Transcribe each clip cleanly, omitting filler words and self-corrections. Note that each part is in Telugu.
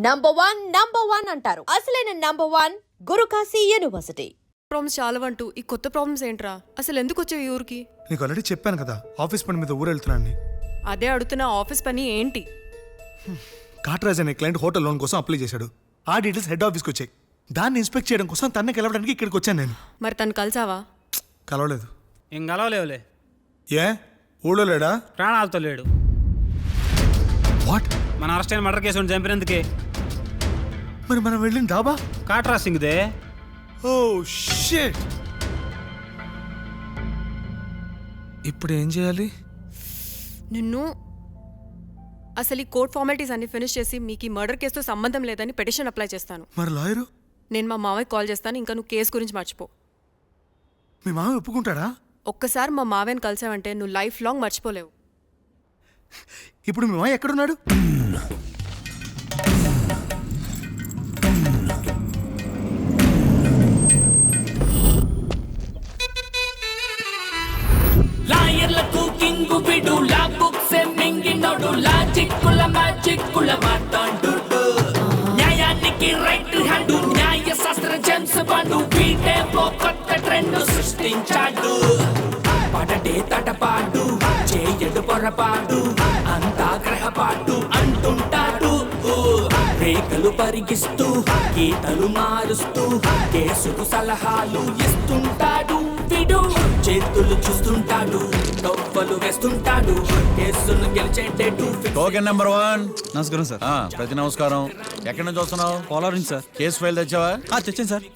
నంబర్ వన్ అంటారు. అసలైన number one Gurukashi university. Problems చాలవంటూ ఈ కొత్త ప్రాబ్లమ్స్ ఏంట్రా? అసలు ఎందుకు వచ్చావు ఈ ఊరికి? నీకు ఆల్రెడీ చెప్పాను కదా ఆఫీస్ పని మీద ఊరు వెళ్తున్నాను. అదే అడుగుతున్న ఆఫీస్ పని ఏంటి? కాట్రాజ్ అనే క్లయింట్ హోటల్ లోన్ కోసం అప్లై చేశాడు. ఆ డీటెయిల్స్ హెడ్ ఆఫీస్కి వచ్చాయి. దాన్ని ఇన్స్పెక్ట్ చేయడం కోసం తన్నే కలవడానికి ఇక్కడికి వచ్చాను నేను. మరి తను కలిసావా? కలవలేదు. ఏం కలవలేవులే. ఏ ఊళ్ళో లేడా? ప్రాణాలతో లేడు. వాట్? మన అరెస్ట్ అయిన మర్డర్ కేసు చంపినందుకే. మరి మనం వెళ్ళిన డాబా కాట్రా సింగ్దే. Oh shit. ఇప్పుడు ఏం చేయాలి? నిన్ను అసలు ఈ కోర్ట్ ఫార్మాలిటీస్ అన్ని ఫినిష్ చేసి మీకు ఈ మర్డర్ కేసుతో సంబంధం లేదని పిటిషన్ అప్లై చేస్తాను. మరి లాయరు? నేను మా మావయ్య కాల్ చేస్తాను. ఇంకా నువ్వు కేసు గురించి మర్చిపో. మీ మామ ఒప్పుకుంటాడా? ఒక్కసారి మా మావయ్యని కలిసావంటే నువ్వు లైఫ్ లాంగ్ మర్చిపోలేవు. ఇప్పుడు మీ మామ ఎక్కడున్నాడు? లాయర్లకు కింగు బిడు లా బుక్స్ మింగినోడు లాజిక్కుల మ్యాజిక్కుల మాట్లాడు న్యాయానికి రైట్ హ్యాండ్ న్యాయ శాస్త్ర జేమ్స్ బాండ్ వీటే ఓ కొత్త ట్రెండ్ సృష్టించాడు. పడటే తటపాడు చేయడు పొరపాటు అంతా గ్రహపాటు అంటుంటాడు. రేఖలు పరిగిస్తూ గీతలు మారుస్తూ కేసుకు సలహాలు ఇస్తుంటాడు. విడు చేతులు చూస్తుంటాడు, తొప్పలు వేస్తుంటాడు, కేసును గెలిచేటట్టు. Token number 1. నమస్కారం సార్. ప్రతి నమస్కారం. ఎక్కడి నుంచి వస్తున్నావు? పోలవరం నుంచి సార్. కేసు ఫైల్ తెచ్చావా? తెచ్చాను సార్.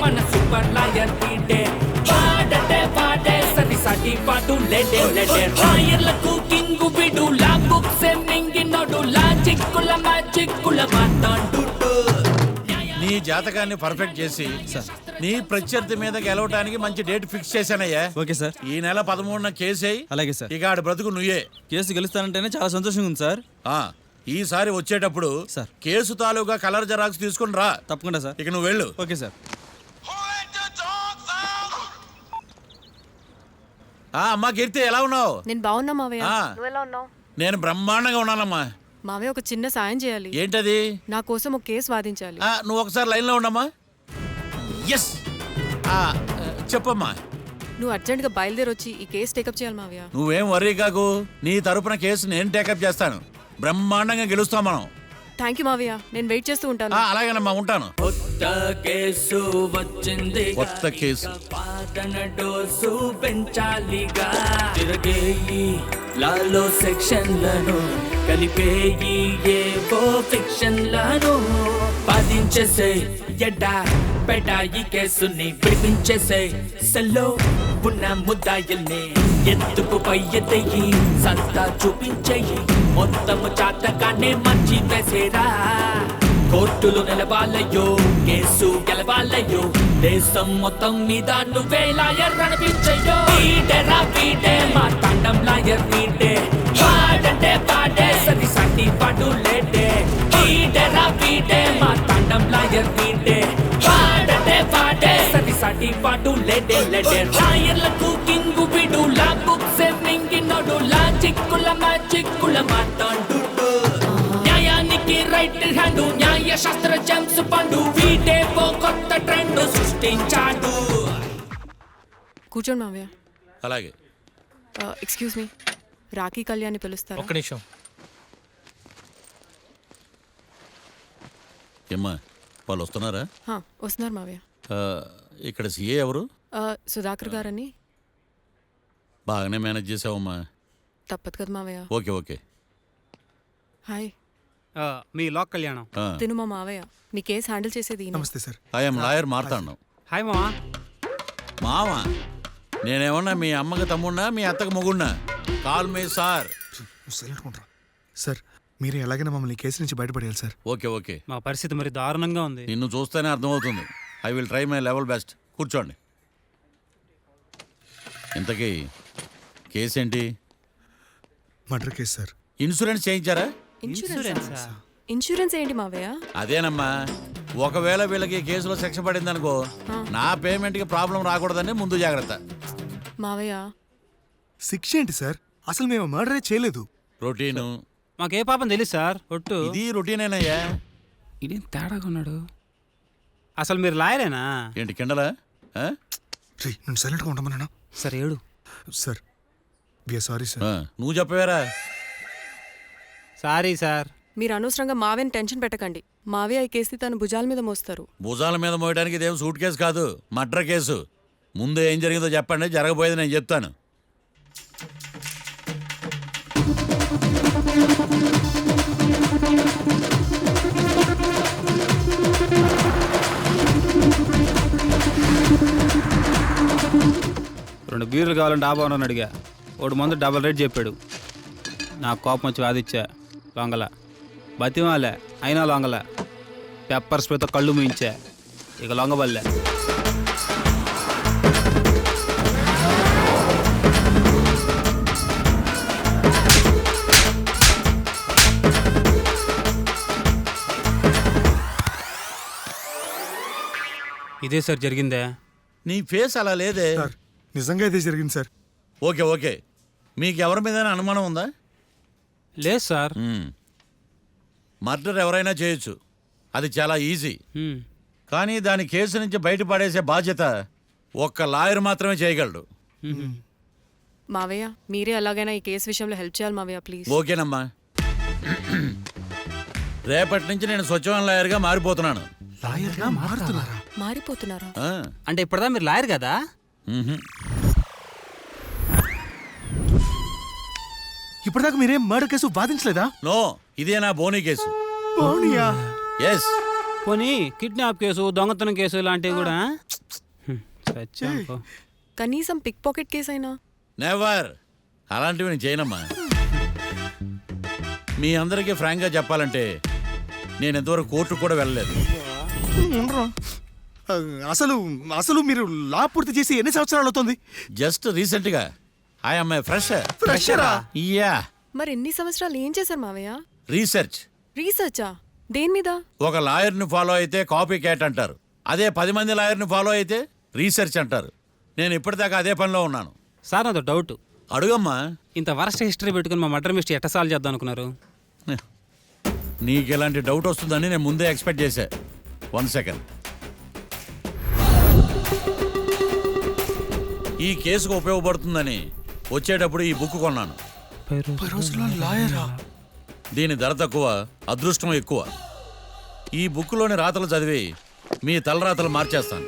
మన సూపర్ లాయర్ పీటే పాడటే పాడే సరి సాటి పాటు లేడే లేడే రాయర్లకు కింగు బిడు లా బుక్స్ మింగినోడు లాజిక్కుల మ్యాజిక్కుల మాట్లాడు. నీ జాతకాన్ని పర్ఫెక్ట్ చేసి నీ ప్రత్యర్థి మీద గెలవడానికి మంచి డేట్ ఫిక్స్ చేశానయ్యా. Okay sir. ఈ నెల 13న కేసు అయ్యి. అలాగే సార్. ఇక ఆడ బ్రతుకు నువ్వే. కేసు గెలుస్తానంటేనే చాలా సంతోషంగా ఉంది సార్. ఈసారి వచ్చేటప్పుడు సార్ కేసు తాలూకా కలర్ జెరాక్స్ తీసుకుని రా. తప్పకుండా సార్. ఇక నువ్వు వెళ్ళు. Okay sir. అమ్మా కీర్తి, ఎలా ఉన్నావు? నేను బాగున్నా మావయ్య. నువ్వు ఎలా ఉన్నావు? నేను బ్రహ్మాండంగా ఉన్నానమ్మా. మావయ్య ఒక చిన్న సాయం చేయాలి. ఏంటది? నా కోసం ఒక కేసు వాదించాలి. నువ్వు ఒకసారి లైన్లో ఉండమ్మా. ఎస్, చెప్పమ్మా. నువ్వు అర్జెంట్గా బయలుదేరి వచ్చి ఈ కేసు టేకప్ చేయాలి మావయ్య. నువ్వేం వర్రీ కాకు, నీ తరపున కేసు నేను టేకప్ చేస్తాను. బ్రహ్మాండంగా గెలుస్తాం మనం. థ్యాంక్ యూ మావయ్య, నేను వెయిట్ చేస్తూ ఉంటాను. అలాగేనమ్మా, ఉంటాను. కొత్త కేసు వచ్చింది, కొత్త కేసు పాతన డోసు పెంచాలిగా. తిరగేయి లాలో సెక్షన్లను కలిపేయి ఏవో ఫిక్షన్లను బాధించేసే ఎడా పెడా ఈ కేసుని విడిపించేసే సెల్లో ఉన్న ముద్దాయిల్ని ఎత్తుకు పై ఎత్తయి సంతా చూపించేయి మొత్తము చాతకానే మంచి వేసేరా. కోర్టులు నిలవాలయ్యో, కేసు గెలవాలయ్యో, దేశం మొత్తం మీద నువ్వే లాయర్ అనిపించయ్యో. వీడేరా వీడే మా తండం లాయర్ వీడే, పాడంటే పాడే సరి సాటి పాడు లేడే. వీడేరా వీడే మా తండం లాయర్ వీడే, పాడంటే పాడే సరి సాటి పాడు లేడే లేడే. లాయర్లకు కింగు బిడు లా బుక్స్ మింగినోడు లాజిక్కుల మ్యాజిక్కుల మాట్లాడు న్యాయానికి రైట్ హ్యాండ్ న్యాయ శాస్త్ర జేమ్స్ బాండ్ వీటే ఓ కొత్త ట్రెండ్ సృష్టించాడు. కూర్చోండి మావయ్య. అలాగే. ఎక్స్క్యూజ్ మీ, రాఖీ కళ్యాణ్ని పిలుస్తారా? ఒక్క నిమిషం. ఏమ్మా, వాళ్ళు వస్తున్నారా? వస్తున్నారు మావయ్య. ఇక్కడ సీఏ ఎవరు? సుధాకర్ గారని. బాగానే మేనేజ్ చేసావమ్మా. తప్పదు కదా మావయ్య. Okay okay. హాయ్. మీ లోక్ కళ్యాణం. తిను మా మావయ్య. మీ కేసు హ్యాండిల్ చేసేది ఈయన. నమస్తే sir. I'm lawyer Marthandam. Hi మామా. మావా, నేనేమన్నా మీ అమ్మకి తమ్ముడినా మీ అత్తకు మొగుడినా? Call me sir. సార్, మీరు ఎలాగైనా మమ్మల్ని కేసు నుంచి బయటపడేయాలి సార్. Okay okay. మా పరిస్థితి మరి దారుణంగా ఉంది. నిన్ను చూస్తేనే అర్థమవుతుంది. I will try my level best. కూర్చోండి. ఇంతకీ కేసు ఏంటి? Murder case sir. ఇన్సూరెన్స్ చేయించారా? ఇన్సూరెన్స్ ఇన్సూరెన్స్ ఏంటి మావయ్య? అదేనమ్మా, ఒకవేళ వీళ్ళకి కేసులో శిక్ష పడిందనుకో, నా పేమెంట్కి ప్రాబ్లం రాకూడదని ముందు జాగ్రత్త. మావయ్య శిక్ష ఏంటి సార్? అసలు మేము మర్డరే చేయలేదు. రొటీను మాకే పాపం తెలుసు సార్. ఒట్టు ఇది రొటీనేనయ్యా. ఇదేం తేడాగా ఉన్నాడు. అసలు మీరు లాయరేనా? ఏంటి కిండలా? ఆ? రే నేను సైలెంట్గా ఉండమన్నా. సరే ఏడు. Sir we are sorry sir. నువ్వు చెప్పవేరా? Sorry sir. మీరు అనవసరంగా మావయ్యని టెన్షన్ పెట్టకండి. మావయ్య ఈ కేసు తన భుజాల మీద మోస్తారు. భుజాల మీద మోయడానికి ఇదేం సూట్ కేసు కాదు, మర్డర్ కేసు. ముందు ఏం జరిగిందో చెప్పండి, జరగబోయేది నేను చెప్తాను. రెండు బీర్లు కావాలని డాబా అని అడిగా. ఒకడు మందు డబల్ రేట్ చెప్పాడు. నాకు కోపం వచ్చి వాదిచ్చా. లొంగల బతిమాలే, అయినా లొంగల. పెప్పర్ స్ప్రేతో కళ్ళు ముయించా. ఇక లొంగబల్లే. ఇదే సార్ జరిగిందే. నీ ఫేస్ అలా లేదే. సార్ నిజంగా ఇదే జరిగింది సార్. ఓకే ఓకే, మీకు ఎవరి మీద అనుమానం ఉందా? లేదు సార్. మర్డర్ ఎవరైనా చేయొచ్చు, అది చాలా ఈజీ. హ్మ్. కానీ దాని కేసు నుంచి బయటపడేసే బాధ్యత ఒక్క లాయర్ మాత్రమే చేయగలడు. మావయ్య మీరే ఎలాగైనా ఈ కేసు విషయంలో హెల్ప్ చేయాలి మావయ్య, ప్లీజ్. ఓకేనమ్మా. రేపటి నుంచి నేను స్వచ్ఛమైన లాయర్గా మారిపోతున్నాను. లాయర్గా మారుతున్నారా? మారిపోతున్నారా? ఆ, అంటే ఇప్పుడుదా మీరు లాయర్ కదా? మ్హూ. ఇప్పటిదాకా మీరేం మర్డర్ కేసు వాదించలేదా? నో, ఇదే నా బోనీ కేసు. అవునియా? ఎస్. పోనీ కిడ్నాప్ కేసు, దొంగతనం కేసు ఇలాంటివి కూడా? సత్యం పో. కనీసం పిక్ పాకెట్ కేసు అయినా? నెవర్. అలాంటివి నేను చేయనమ్మా. మీ అందరికీ ఫ్రాంక్గా చెప్పాలంటే నేను ఎంతవరకు కోర్టుకు కూడా వెళ్ళలేదు. ఉండరా? అసలు అసలు మీరు లా పూర్తి చేసి ఎన్ని సంవత్సరాలు అవుతుంది? జస్ట్ రీసెంట్గా ఐఎమ్ ఏ ఫ్రెషర్. ఫ్రెషరా? యా. మరి ఎన్ని సంవత్సరాలు ఏం చేశారు మావయ్య? రీసెర్చ్. రీసెర్చా? దేని మీద? ఒక లాయర్ని ఫాలో అయితే కాపీ క్యాట్ అంటారు, అదే 10 మంది లాయర్ని ఫాలో అయితే రీసెర్చ్ అంటారు. నేను ఇప్పటిదాకా అదే పనిలో ఉన్నాను. సార్ నాతో డౌట్. అడుగమ్మా. ఇంత వరస్ట్ హిస్టరీ పెట్టుకుని మా మర్డర్ మిస్టరీ ఎట్ట సాల్వ్ చేద్దాం అనుకున్నారు? నీకు ఎలాంటి డౌట్ వస్తుందని నేను ముందే ఎక్స్పెక్ట్ చేశా. 1 సెకండ్. ఈ కేసుకు ఉపయోగపడుతుందని వచ్చేటప్పుడు ఈ బుక్ కొన్నాను. లాయరా? దీని ధర తక్కువ, అదృష్టం ఎక్కువ. ఈ బుక్లోని రాతలు చదివి మీ తలరాతలు మార్చేస్తాను.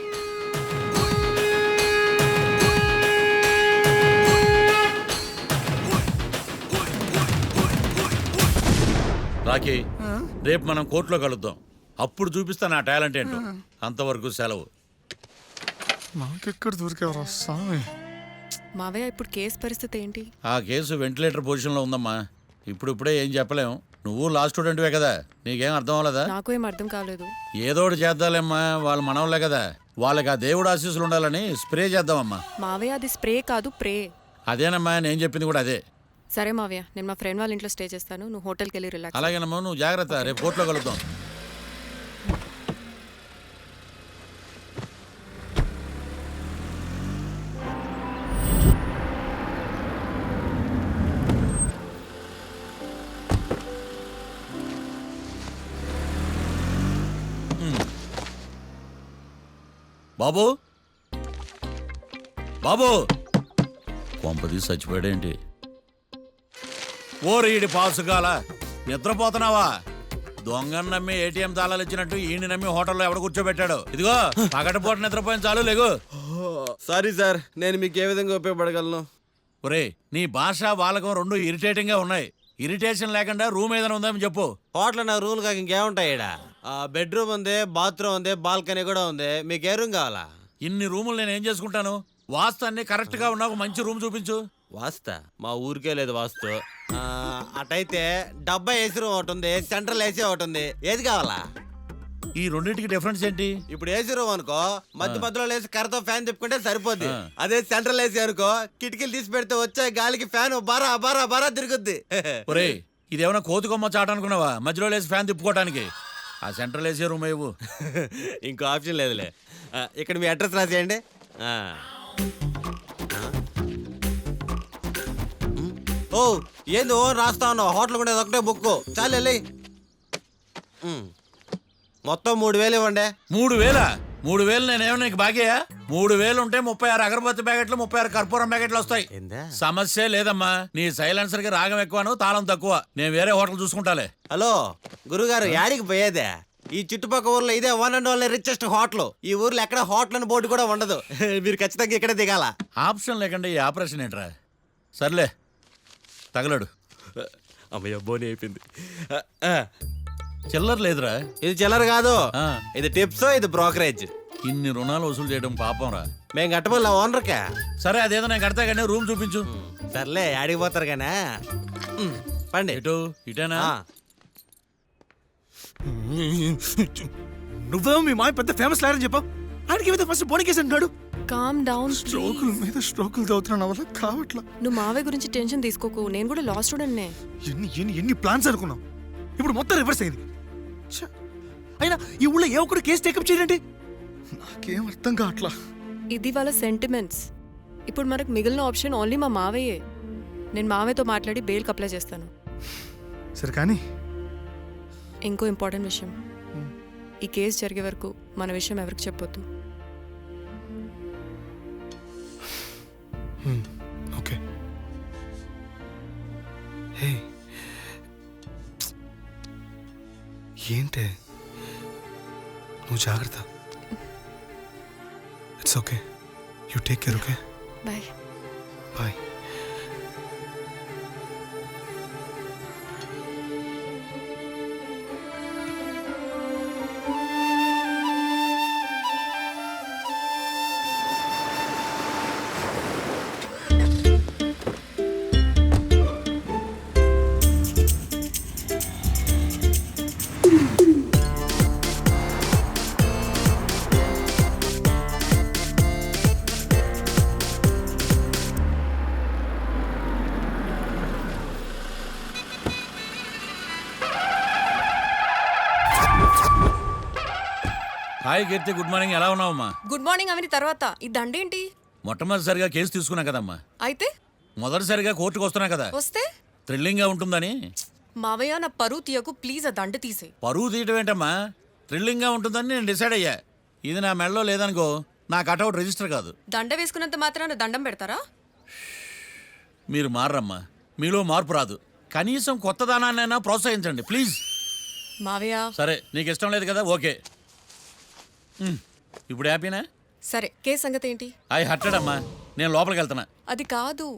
రాకీ, రేపు మనం కోర్టులో కలుద్దాం. అప్పుడు చూపిస్తా నా టాలెంట్ ఏంటో. అంతవరకు సెలవు. నాకెక్కడ దొరికేవరా స్వామి? మావయ్య ఇప్పుడు కేసు పరిస్థితి ఏంటి? ఆ కేసు వెంటిలేటర్ పొజిషన్లో ఉందమ్మా. ఇప్పుడే ఏం చెప్పలేం. నువ్వు లా స్టూడెంట్వే కదా, నీకేం అర్థం అవ్వలేదా? నాకు ఏం అర్థం కాలేదు. ఏదో ఒకటి చేద్దాలేమ్మా, వాళ్ళు మనవలే కదా. వాళ్ళకి ఆ దేవుడు ఆశీస్సులు ఉండాలని స్ప్రే చేద్దామమ్మా. మావయ్య అది స్ప్రే కాదు, ప్రే. అదేనమ్మా, నేను చెప్పింది కూడా అదే. సరే మావయ్య, నేను మా ఫ్రెండ్ వాళ్ళ ఇంట్లో స్టే చేస్తాను. నువ్వు హోటల్కి వెళ్ళి రిలాక్స్. అలాగేనమ్మా, నువ్వు జాగ్రత్త. రేపు కోర్టులో కలుద్దాం. బాబు, బాబు, కొంపదీసి చచ్చిపోయాడేంటి? ఓరీడి పాసుగాల, నిద్రపోతున్నావా? దొంగను నమ్మి ఏటీఎం తాళాలు ఇచ్చినట్టు ఈయన నమ్మి హోటల్లో ఎవడ కూర్చోబెట్టాడు? ఇదిగో పగటిపూట నిద్రపోయిన చాలు, లేగు. సారీ సార్, నేను మీకు ఏ విధంగా ఉపయోగపడగలను? ఒరే, నీ భాష వాలకం రెండు ఇరిటేటింగ్ గా ఉన్నాయి. ఇరిటేషన్ లేకుండా రూమ్ ఏదైనా ఉందని చెప్పు. హోటల్ నా రూల్ కాక ఇంకేముంటాయి? బెడ్రూమ్ ఉంది, బాత్రూమ్ ఉంది, బాల్కనీ కూడా ఉంది. మీకు ఏ రూమ్ కావాలా? ఇన్ని రూములు నేను ఏం చేసుకుంటాను? వాస్తు అన్ని కరెక్ట్ గా ఉన్న ఒక మంచి రూమ్ చూపించు. వాస్తా? మా ఊరికే లేదు వాస్తు. అటైతే డబ్బా ఏసీ రూమ్ ఒకటి ఉంది, సెంట్రల్ ఏసీ ఒకటి ఉంది. ఏది కావాలా? ఈ రెండింటికి డిఫరెన్స్ ఏంటి? ఇప్పుడు ఏసీ రూమ్ అనుకో, మధ్యలో లేసి కర్రతో ఫ్యాన్ తిప్పుకుంటే సరిపోద్ది. అదే సెంట్రల్ ఏసీ అనుకో, కిటికీలు తీసి పెడితే వచ్చే గాలికి ఫ్యాన్ బారా బారా బారా తిరుగుద్ది. ఒరే, ఇదేమైనా కోతి కొమ్మ చాట అనుకున్నావా మధ్యలో లేసి ఫ్యాన్ తిప్పుకోవటానికి? ఆ సెంట్రల్ ఏసీ రూమ్ ఇవ్వు. ఇంకో ఆప్షన్ లేదులే. ఇక్కడ మీ అడ్రస్ రాసేయండి. ఓ ఏంది ఓ రాస్తా ఉన్నావు? హోటల్ కూడా ఒకటే బుక్ చాలు వెళ్ళి. మొత్తం 3,000 ఇవ్వండి. 3,000? 3,000 నేనేమన్నా నీకు బాకీయా? 3,000 ఉంటే 36 అగరబత్తి ప్యాకెట్లు 36 కర్పూరం ప్యాకెట్లు వస్తాయి. ఏందా? సమస్య లేదమ్మా. నీ సైలెన్సర్ కి రాగం ఎక్కువను తాళం తక్కువ. నేను వేరే హోటల్ చూసుకుంటాలే. హలో గురుగారు, యాడికి పోయేదే? ఈ చుట్టుపక్కల ఊర్లో ఇదే one and only richest hotel. ఈ ఊర్లో ఎక్కడ హోటల్ అని బోర్డు కూడా ఉండదు. మీరు ఖచ్చితంగా ఇక్కడే దిగాల. ఆప్షన్ లేకుండా ఈ ఆపరేషన్ ఏంట్రా? సర్లే తగలడు. అమ్మయ్య బోని అయిపోయింది. చిల్లర లేదురా. ఇది చిల్లర కాదు, ఆ. ఇది టిప్స్, ఇది బ్రోకరేజ్. ఇన్ని రుణాలు వసూలు చేయడం పాపం రా. మేము కట్టబోలే ఓనర్కే. సరే అదేదో నేను కడతా కానీ రూమ్ చూపించు. సర్లే యాడికి పోతారు కానీ పండి. ఎటు ఇటేనా? నువ్వేమో మీ మాయ పెద్ద ఫేమస్ లాయర్ అని చెప్పావు. ఆడికి ఏమైతే ఫస్ట్ బోని కేసు అంటున్నాడు. Calm down. స్ట్రోకుల మీద స్ట్రోకులు తవ్వుతున్నా నా వల్ల కావట్లా. నువ్వు మావయ్య గురించి టెన్షన్ తీసుకోకు, నేను కూడా లా స్టూడెంట్నే. ఎన్ని ప్లాన్స్ అనుకున్నాం, ఇప్పుడు మొత్తం రివర్స్ అయింది. ఛ! అయినా ఈ ఊళ్ళో ఏ ఒక్కడు కేసు టేకప్ చేయండి. నాకేం అర్థం కావట్లా. ఇది వాళ్ళ సెంటిమెంట్స్. ఇప్పుడు మనకు మిగిలిన ఆప్షన్ ఓన్లీ మా మావయ్యే. నేను మావయ్యతో మాట్లాడి బెయిల్కి అప్లై చేస్తాను. సరే కానీ ఇంకో ఇంపార్టెంట్ విషయం, ఈ కేసు జరిగే వరకు మన విషయం ఎవరికి చెప్పొద్దు. ఓకే. హే ఏంటే నువ్వు జాగ్రత్త. It's okay, you take care. Okay bye. Bye. Hi Keerthi, good morning. ఎలా ఉన్నావమ్మా? గుడ్ మార్నింగ్ అవని తర్వాత ఈ దండేంటి? మొట్టమొదటిసారిగా కేసు తీసుకున్నా కదమ్మా. అయితే మొదటిసారిగా కోర్టుకు వస్తున్నా కదా, వస్తే థ్రిల్లింగ్ గా ఉంటుందని. మావయ్య నా పరువు తీయకు ప్లీజ్, ఆ దండ తీసే. పరువు తీయటం ఏంటమ్మా, థ్రిల్లింగ్ గా ఉంటుందని నేను డిసైడ్ అయ్యా. ఇది నా మెడలో లేదనుకో, నా కటౌట్ రిజిస్టర్ కాదు. దండ వేసుకున్నంత మాత్రాన దండం పెడతారా? మీరు మారమ్మా, మీలో మార్పు రాదు. కనీసం కొత్త దానాన్నైనా ప్రోత్సహించండి ప్లీజ్. మావయ్య సరే నీకు ఇష్టం లేదు కదా, ఓకే. ఇప్పుడు హ్యాపీనా? సరే, కేసు సంగతి ఏంటి? ఐ హర్టెడ్ అమ్మా, నేను లోపలికి వెళ్తున్నా. అది కాదు.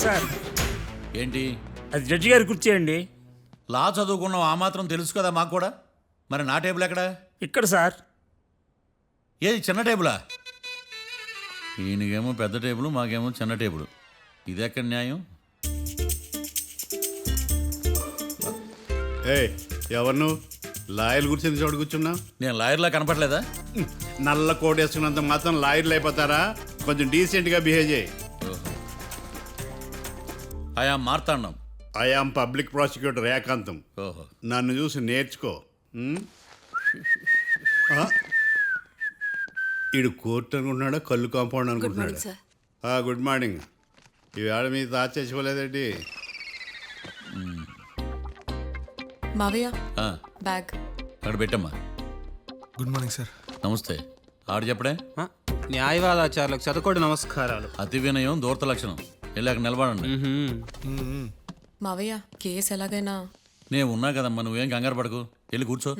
సార్ ఏంటి? అది జడ్జి గారి కూర్చేయండి. లా చదువుకున్నావు, ఆ మాత్రం తెలుసు కదా మాకు కూడా. మరి నా టేబుల్ ఎక్కడ? ఇక్కడ సార్. ఏది చిన్న టేబులా? ఈయనకేమో పెద్ద టేబుల్, మాకేమో చిన్న టేబుల్. ఇది ఎక్కడ న్యాయం? ఎవరు నువ్వు? లాయర్లు కూర్చొని చోటు కూర్చున్నావు? నేను లాయర్లా కనపడలేదా? నల్ల కోట్ వేసుకున్నంత మాత్రం లాయర్లు అయిపోతారా? కొంచెం డీసెంట్గా బిహేవ్ చేయి. ఆయా మార్తాండం. ఐఆమ్ పబ్లిక్ ప్రాసిక్యూటర్ ఏకాంతం. ఓహో. నన్ను చూసి నేర్చుకో. ఈడు కోర్టు అనుకుంటున్నాడా, కళ్ళు కాంపౌండ్ అనుకుంటున్నాడా? Good morning. ఈవేళ మీ తాత చచ్చిపోలేదండి. మావయ్య ఆ, బ్యాగ్. అక్కడ పెట్టమ్మా. Good morning sir. నమస్తే. ఆడు చెప్పడే. న్యాయవాదాచారులకు చదువుకోడు నమస్కారాలు. అతి వినయం దూరత లక్షణం. వెళ్ళి అక్కడ నిలబడండి. మావయ్య కేసు ఎలాగైనా. నేను ఉన్నా కదమ్మా, నువ్వేం కంగారు పడకు. వెళ్ళి కూర్చో.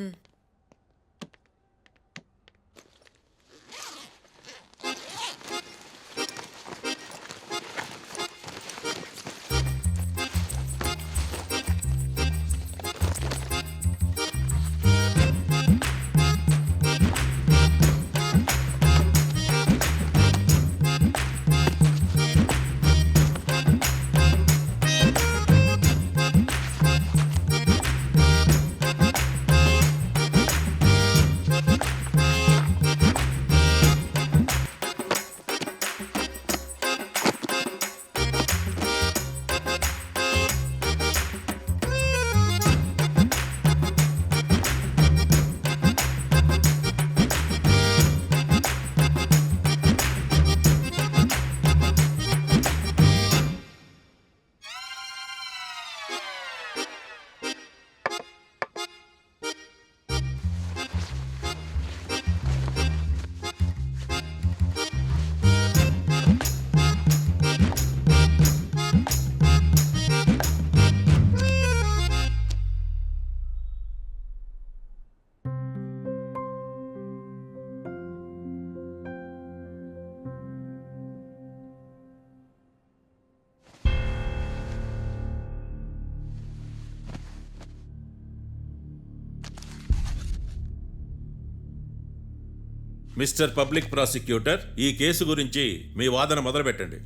మిస్టర్ పబ్లిక్ ప్రాసిక్యూటర్, ఈ కేసు గురించి మీ వాదన మొదలు పెట్టండి.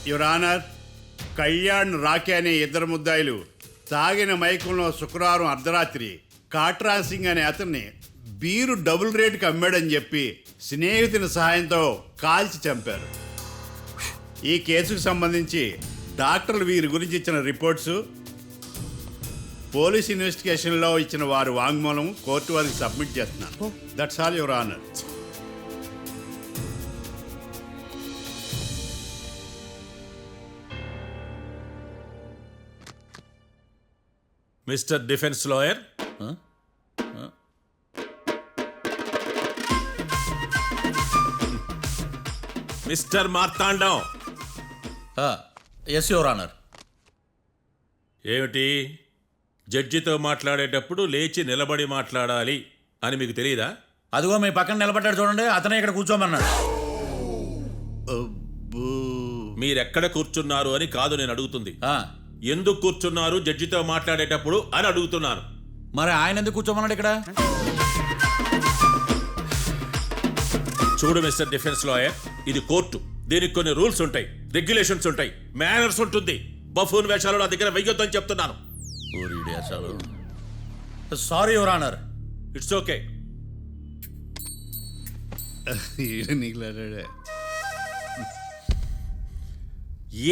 యువర్ ఆనర్, కళ్యాణ్ రాకే అనే ఇద్దరు ముద్దాయిలు తాగిన మైకంలో శుక్రవారం అర్ధరాత్రి కాట్రా సింగ్ అనే అతన్ని బీరు డబుల్ రేటుకి అమ్మాడని చెప్పి స్నేహితుని సహాయంతో కాల్చి చంపారు. ఈ కేసుకు సంబంధించి డాక్టర్లు వీరి గురించి ఇచ్చిన రిపోర్ట్స్, పోలీస్ ఇన్వెస్టిగేషన్లో ఇచ్చిన వారి వాంగ్మూలం కోర్టు వారికి సబ్మిట్ చేస్తున్నాను. That's all your honour. Mister defence lawyer, mister Marthandam. Yes your honour. ఏమిటి, జడ్జితో మాట్లాడేటప్పుడు లేచి నిలబడి మాట్లాడాలి అని మీకు తెలియదా? అదిగో మీ పక్కన నిలబడ్డాడు చూడండి, అతనే ఇక్కడ కూర్చోమన్నాడు. మీరెక్కడ కూర్చున్నారు అని కాదు నేను అడుగుతుంది. ఆ, ఎందుకు కూర్చున్నారు జడ్జితో మాట్లాడేటప్పుడు అని అడుగుతున్నాను. మరి ఆయన ఎందుకు కూర్చోమన్నాడు ఇక్కడ? చూడు మిస్టర్ డిఫెన్స్ లాయర్, ఇది కోర్టు. దీనికి కొన్ని రూల్స్ ఉంటాయి, రెగ్యులేషన్స్ ఉంటాయి, మేనర్స్ ఉంటుంది. బఫూన్ వేషాలు నా దగ్గర వెయ్యొద్దని చెప్తున్నాను. Sorry your honour. It's okay.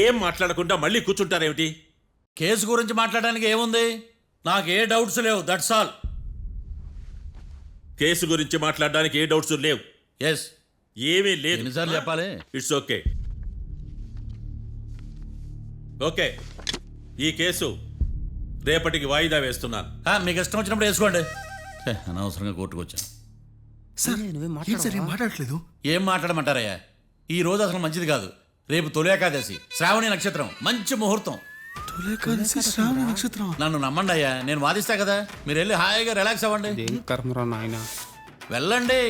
ఏం మాట్లాడకుండా మళ్ళీ కూర్చుంటారేమిటి? కేసు గురించి మాట్లాడడానికి ఏముంది? నాకు ఏ డౌట్స్ లేవు, దట్స్ ఆల్. కేసు గురించి మాట్లాడడానికి ఏ డౌట్స్ లేవు? ఎస్. ఏమీ లేదు. ఎన్నిసార్లు చెప్పాలి? It's okay. ఓకే, ఈ కేసు రేపటికి వాయిదా వేస్తున్నాను. మీకు ఇష్టం వచ్చినప్పుడు వేసుకోండి. అనవసరంగా కోర్టుకు వచ్చాను. సార్ ఏం సార్ ఏం మాట్లాడట్లేదు? ఏం మాట్లాడమంటారయ్యా? ఈ రోజు అసలు మంచిది కాదు. రేపు తొలి ఏకాదశి, శ్రావణి నక్షత్రం, మంచి ముహూర్తం. శ్రావణ నక్షత్రం. నన్ను నమ్మండి అయ్యా, నేను వాదిస్తా కదా. మీరు వెళ్ళి హాయిగా రిలాక్స్ అవ్వండి. వెళ్ళండి.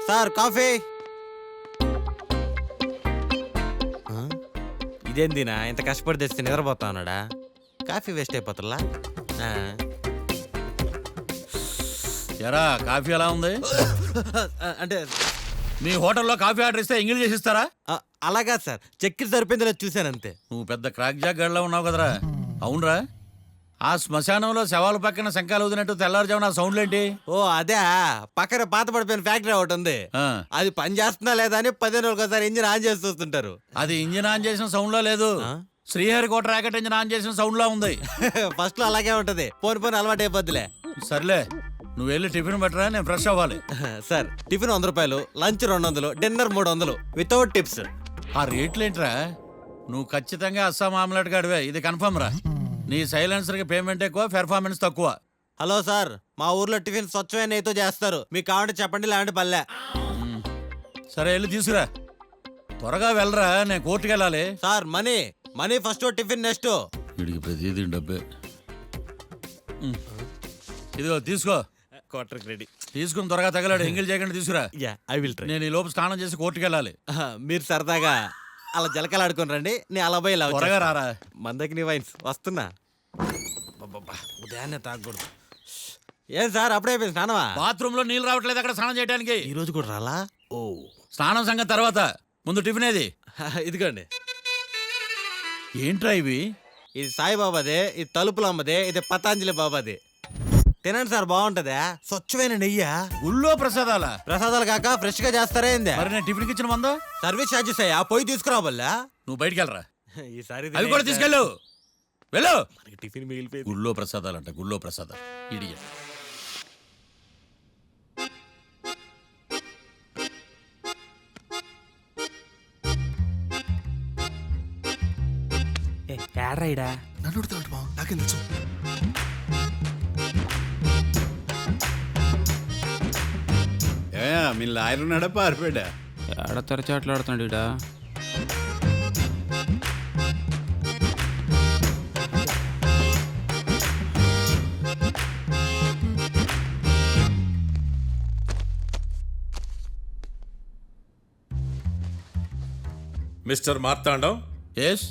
Sir coffee. ఇదేందినా ఇంత కష్టపడి తెస్తే నిద్రపోతా ఉన్నాడా? కాఫీ వేస్ట్ అయిపోతుందా? ఎరా కాఫీ ఎలా ఉంది? అంటే మీ హోటల్లో కాఫీ ఆర్డర్ ఇస్తే ఎంగిల్ చేసి ఇస్తారా? అలాగా సార్, చక్కెర సరిపోయింది లేదు చూశానంతే. నువ్వు పెద్ద క్రాక్ జాక్ గడిలో ఉన్నావు కదరా. అవునరా, ఆ శ్మశానంలో శవాల పక్కన శంఖాలు ఊదినట్టు తెల్లారుజామున సౌండ్లేంటి? ఓ అదే, పక్కన పాత పడిపోయిన ఫ్యాక్టరీ ఒకటి ఉంది. అది పని చేస్తున్నా లేదా అని 15 రోజులు ఒకసారి ఇంజిన్ ఆన్ చేసి చూస్తుంటారు. అది ఇంజిన్ ఆన్ చేసిన సౌండ్ లో లేదు, శ్రీహరికోట రాకెట్ ఇంజిన్ ఆన్ చేసిన సౌండ్ లో ఉంది. ఫస్ట్ లో అలాగే ఉంటది, పోని అలవాటు అయిపోద్దిలే. సర్లే, నువ్వు వెళ్ళి టిఫిన్ పెట్టరా, నేను ఫ్రెష్ అవ్వాలి. సార్ టిఫిన్ 100 రూపాయలు, లంచ్ 200, డిన్నర్ 300 వితౌట్ టిప్స్. ఆ రేట్లేంట్రా? నువ్వు ఖచ్చితంగా అస్సాం ఆమ్లెట్ గాడివే, ఇది కన్ఫర్మ్ రా. నీ సైలెన్సర్కి పేమెంట్ ఎక్కువ, పెర్ఫార్మెన్స్ తక్కువ. హలో సార్, మా ఊర్లో టిఫిన్ స్వచ్ఛమైన నెయ్యితో చేస్తారు. మీకు కావాలంటే చెప్పండి, లేదంటే పల్లె. సరే వెళ్ళి తీసుకురా, త్వరగా వెళ్ళరా, నేను కోర్టుకి వెళ్ళాలి. Sir money first, tiffin next. వీడికి ప్రతిదీ డబ్బే. ఇదిగో తీసుకో, క్వార్టర్కి రెడీ. తీసుకుని త్వరగా తగలాడు, ఎంగిల్ చేయకుండా తీసుకురా. I will try. నేను ఈ లోపు స్నానం చేసి కోర్టుకి వెళ్ళాలి. మీరు సరదాగా అలా జలకలు ఆడుకుని రండి, నేను అలా పోయి త్వరగా రారా. మందకి నీ వైన్స్ వస్తున్నా. ఉదయాన్నే తాగకూడదు. ఏం సార్ అప్పుడే అయిపోయింది స్నానమా? బాత్రూమ్ లో నీళ్ళు రావట్లేదు అక్కడ స్నానం చేయడానికి. ఈ రోజు కూడా రాలా? ఓ, స్నానం సంగతి తర్వాత, ముందు టిఫిన్ ఏది? ఇదిగోండి. ఏంట్రా ఇవి? ఇది సాయిబాబాదే, ఇది తలుపుల అమ్మదే, ఇది పతాంజలి బాబాదే. తినండి సార్, బాగుంటదా? స్వచ్ఛమైన నెయ్యా. గుళ్ళో ప్రసాదాలా? ప్రసాదాలు కాక ఫ్రెష్ గా చేస్తారా ఏంది? మరి నేను టిఫిన్కి ఇచ్చిన మందో? సర్వీస్ ఛార్జెస్ అయ్యా, పోయి తీసుకురావల్లా. నువ్వు బయటికి వెళ్ళరా. ఈసారి అవి కూడా తీసుకెళ్ళు, వెళ్ళు. టిఫిన్ మిగిలిపోయింది. గుళ్ళో ప్రసాదాలంట, గుళ్ళో ప్రసాదాలు. ఇడియట్. ఏడ్రాయిడా నన్ను అడుగుతాడు బావ, నాకేం తెలుసు? మీ లాయర్ ఉన్నాడా పారిపోయాడా? ఏడ తెరచాట్లాడుతున్నాడు ఇడా. Mister Marthandam, yes.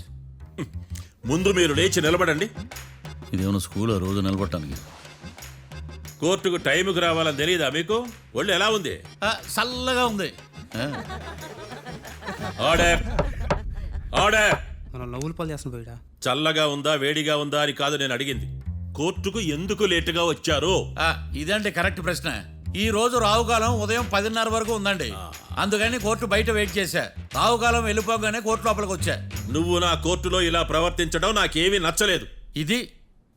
ముందు మీరు లేచి నిలబడండి. ఇదేమన్నా స్కూల్ రోజు నిలబడటానికి? కోర్టుకు టైంకి రావాలని తెలియదా మీకు? ఒళ్ళు ఎలా ఉంది? చల్లగా ఉంది. Order order. మనం నవ్వులు పాలు చేస్తున్న పోయిడా. చల్లగా ఉందా వేడిగా ఉందా అని కాదు నేను అడిగింది. కోర్టుకు ఎందుకు లేటుగా వచ్చారు? ఇదండి కరెక్ట్ ప్రశ్న. ఈ రోజు రావుకాలం ఉదయం 10:30 వరకు ఉందండి. అందుకని కోర్టు బయట వెయిట్ చేశా. రావుకాలం వెళ్ళిపోగానే కోర్టు లోపలికి వచ్చా. నువ్వు నా కోర్టులో ఇలా ప్రవర్తించడం నాకేమీ నచ్చలేదు. ఇది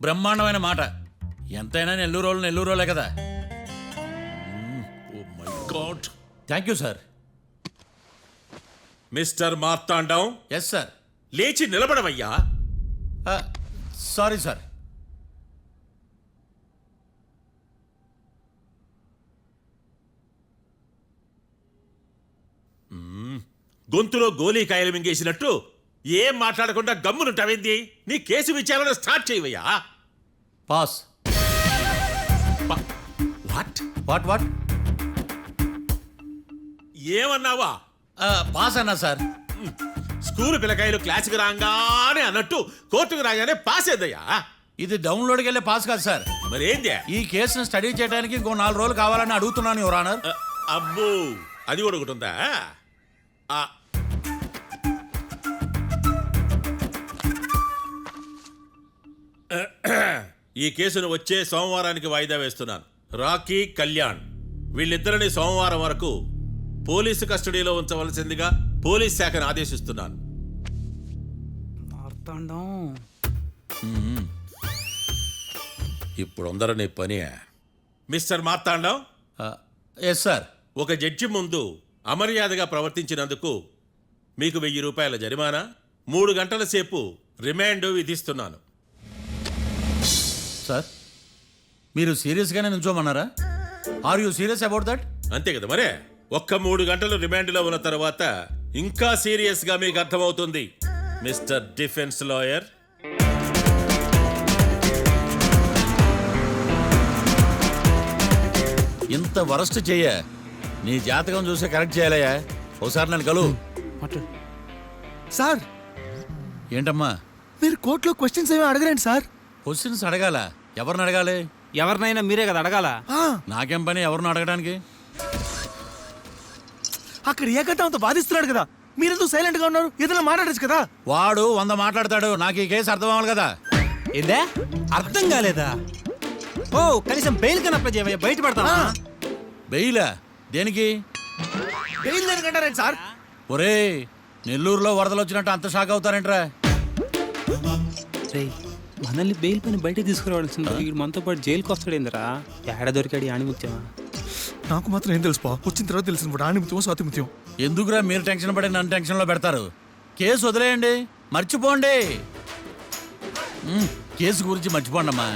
బ్రహ్మాండమైన మాట. ఎంతైనా నెల్లూరోలే కదా. Oh my god. Thank you sir. Mister Marthandam, yes sir. లేచి నిలబడవయ్యా. Sorry sir. గొంతులో గోలీకాయలు మింగేసినట్టు ఏం మాట్లాడకుండా గమ్మునుంటావేంది? నీ కేసు విచారణ స్టార్ట్ చేయవయ్యా. పాస్. వాట్ వాట్ వాట్ ఏమన్నావా? పాస్ అన్నా సార్. స్కూల్ పిల్లకాయలు క్లాసుకు రాగానే అన్నట్టు కోర్టుకు రాగానే పాస్ ఏదయ్యా? ఇది డౌన్లోడ్కి వెళ్ళే పాస్ కాదు సార్. మరేందే? ఈ కేసును స్టడీ చేయడానికి ఇంకో 4 రోజులు కావాలని అడుగుతున్నాను యువర్ ఆనర్. అబ్బో, అది కూడా ఒకటి ఉందా? ఈ కేసును వచ్చే సోమవారానికి వాయిదా వేస్తున్నాను. రాకీ, కళ్యాణ్ వీళ్ళిద్దరిని సోమవారం వరకు పోలీసు కస్టడీలో ఉంచవలసిందిగా పోలీస్ శాఖను ఆదేశిస్తున్నాను. మార్తాండం. ఇప్పుడు అందరూ పని. Mister Marthandam, yes sir. ఒక జడ్జి ముందు అమర్యాదగా ప్రవర్తించినందుకు మీకు 1000 రూపాయల జరిమానా, 3 గంటల సేపు రిమాండ్ విధిస్తున్నాను. సార్, మీరు సీరియస్గానే నుంచోమన్నారా? Are you serious about that? అంతే కదా మరే. ఒక్క 3 గంటలు రిమాండ్లో ఉన్న తర్వాత ఇంకా సీరియస్గా మీకు అర్థమవుతుంది మిస్టర్ డిఫెన్స్ లాయర్. ఇంత వరస్ట్ చెయ్య. నీ జాతకం చూసి కరెక్ట్ చేయాలయ్యా. ఒకసారి నన్ను కలువు. సార్, ఏంటమ్మా? మీరు కోర్టులో క్వశ్చన్స్ ఏమీ అడగరండి సార్. క్వశ్చన్స్ అడగాల? ఎవరిని అడగాలి? ఎవరినైనా మీరే కదా అడగాల. నాకేం పని ఎవరిని అడగడానికి? అక్కడ ఏకతాంతో బాధిస్తున్నాడు కదా, మీరెందుకు సైలెంట్ గా ఉన్నారు? ఏదైనా మాట్లాడచ్చు కదా. వాడు 100 మాట్లాడతాడు. నాకు ఈ కేసు అర్థం అవ్వాలి కదా. ఏందే అర్థం కాలేదా? ఓ కనీసం బెయిల్ కన్నా అప్లై చేయవయ్యా, బయట పడతావా? బెయిలా? దేనికి? బెయిల్ దేనికంటారండి సార్? ఒరే, నెల్లూరులో వరదలు వచ్చినట్టు అంత షాక్ అవుతారేంట్రా? మనల్ని బెయిల్ పైన బయటకు తీసుకురావాల్సింది. వీడు మనతో పాటు జైలుకి వస్తాడేందిరా? ఏడ దొరికాడు ఆణిముత్యమా? నాకు మాత్రం ఏం తెలుసు, వచ్చిన తర్వాత తెలిసింది ఆణిముత్యం స్వాతిముత్యం. ఎందుకురా మీరు టెన్షన్ పడి నన్ను టెన్షన్లో పెడతారు? కేసు వదిలేయండి, మర్చిపోండి. కేసు గురించి మర్చిపోండి అమ్మా.